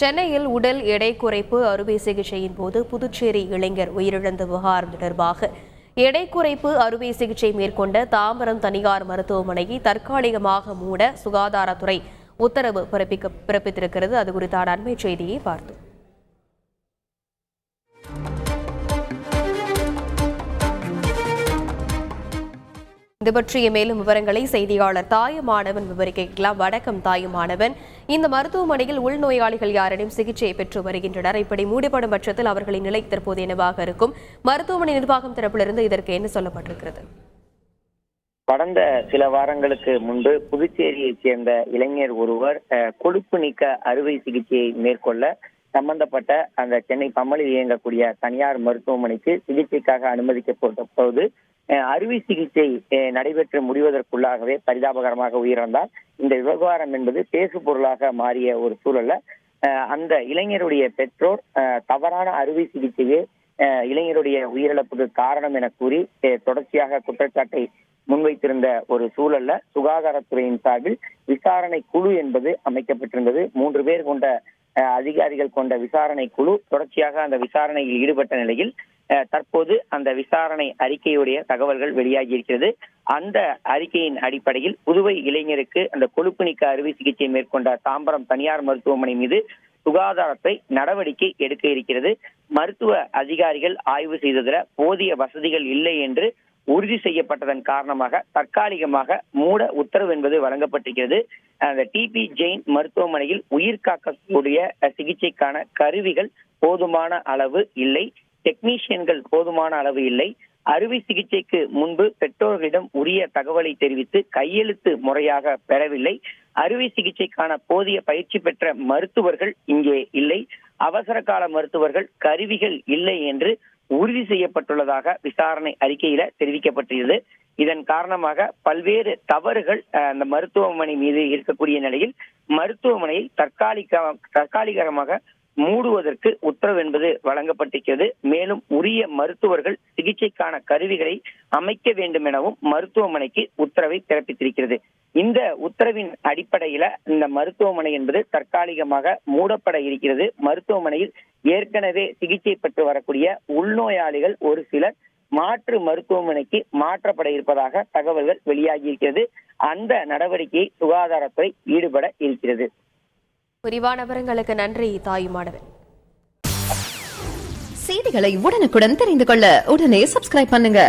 சென்னையில் உடல் எடை குறைப்பு அறுவை சிகிச்சையின் போது புதுச்சேரி இளைஞர் உயிரிழந்த விவகாரம் தொடர்பாக எடை குறைப்பு அறுவை சிகிச்சை மேற்கொண்ட தாம்பரம் தனியார் மருத்துவமனையை தற்காலிகமாக மூட சுகாதாரத்துறை உத்தரவு பிறப்பித்திருக்கிறது. அது குறித்தான அண்மை செய்தியை பார்த்தோம். இது பற்றிய மேலும் விவரங்களை செய்தியாளர் தாயுமானவன் விவரிக்கலாம். வணக்கம் தாயுமானவன். இந்த மருத்துவமனையில் உள்நோயாளிகள் யாரிடம் சிகிச்சை பெற்று வருகின்றனர்? இப்படி மூடப்படும் பட்சத்தில் அவர்களின் நிலை தற்போது என்னவாக இருக்கும்? மருத்துவமனை நிர்வாகம் தரப்பிலிருந்து இதற்கு என்ன சொல்லப்பட்டிருக்கிறது? கடந்த சில வாரங்களுக்கு முன்பு புதுச்சேரியைச் சேர்ந்த இளைஞர் ஒருவர் கொழுப்பு நீக்க அறுவை சிகிச்சையை மேற்கொள்ள சம்பந்தப்பட்ட அந்த சென்னை பம்மலில் இயங்கக்கூடிய தனியார் மருத்துவமனைக்கு சிகிச்சைக்காக அனுமதிக்கப்பட்ட போது அறுவை சிகிச்சை நடைபெற்று முடிவதற்குள்ளாகவே பரிதாபகரமாக உயிரிழந்தார். இந்த விவகாரம் என்பது பேசு பொருளாக மாறிய ஒரு சூழல்ல அந்த இளைஞருடைய பெற்றோர் தவறான அறுவை சிகிச்சையே இளைஞருடைய உயிரிழப்புக்கு காரணம் என கூறி தொடர்ச்சியாக குற்றச்சாட்டை முன்வைத்திருந்த ஒரு சூழல்ல சுகாதாரத்துறையின் சார்பில் விசாரணை குழு என்பது அமைக்கப்பட்டிருந்தது. 3 பேர் கொண்ட அதிகாரிகள் கொண்ட விசாரணை குழு தொடர்ச்சியாக அந்த விசாரணையில் ஈடுபட்ட நிலையில் தற்போது அந்த விசாரணை அறிக்கையுடைய தகவல்கள் வெளியாகி இருக்கிறது. அந்த அறிக்கையின் அடிப்படையில் புதுவை இளைஞருக்கு அந்த கொழுப்பு நீக்க அறுவை சிகிச்சை மேற்கொண்ட தாம்பரம் தனியார் மருத்துவமனை மீது சுகாதாரத்துறை நடவடிக்கை எடுக்க இருக்கிறது. மருத்துவ அதிகாரிகள் ஆய்வு செய்ததில் போதிய வசதிகள் இல்லை என்று உறுதி செய்யப்பட்டதன் காரணமாக தற்காலிகமாக மூட உத்தரவு என்பது வழங்கப்பட்டிருக்கிறது. அந்த டிபி ஜெயின் மருத்துவமனையில் உயிர் காக்கக்கூடிய சிகிச்சைக்கான கருவிகள் போதுமான அளவு இல்லை, டெக்னீஷியன்கள் போதுமான அளவு இல்லை. அறுவை சிகிச்சைக்கு முன்பு பெற்றோர்களிடம் உரிய தகவலை தெரிவித்து கையெழுத்து முறையாக பெறவில்லை. அறுவை சிகிச்சைக்கான போதிய பயிற்சி பெற்ற மருத்துவர்கள் இங்கே இல்லை. அவசர கால மருத்துவர்கள் கருவிகள் இல்லை என்று உறுதி செய்யப்பட்டுள்ளதாக விசாரணை அறிக்கையில தெரிவிக்கப்பட்டுள்ளது. இதன் காரணமாக பல்வேறு தவறுகள் அந்த மருத்துவமனை மீது இருக்கக்கூடிய நிலையில் மருத்துவமனையை தற்காலிகமாக மூடுவதற்கு உத்தரவு என்பது வழங்கப்பட்டிருக்கிறது. மேலும் உரிய மருத்துவர்கள் சிகிச்சைக்கான கருவிகளை அமைக்க வேண்டும் எனவும் மருத்துவமனைக்கு உத்தரவை பிறப்பித்திருக்கிறது. இந்த உத்தரவின் அடிப்படையில இந்த மருத்துவமனை என்பது தற்காலிகமாக மூடப்பட இருக்கிறது. மருத்துவமனையில் ஏற்கனவே சிகிச்சை பெற்று வரக்கூடிய உள்நோயாளிகள் ஒரு சிலர் மாற்று மருத்துவமனைக்கு மாற்றப்பட இருப்பதாக தகவல்கள் வெளியாகி இருக்கிறது. அந்த நடவடிக்கையை சுகாதாரத்துறை ஈடுபட இருக்கிறது. விரிவான விவரங்களுக்கு நன்றி தாயுமானவன். செய்திகளை உடனுக்குடன் தெரிந்து கொள்ள உடனே சப்ஸ்கிரைப் பண்ணுங்க.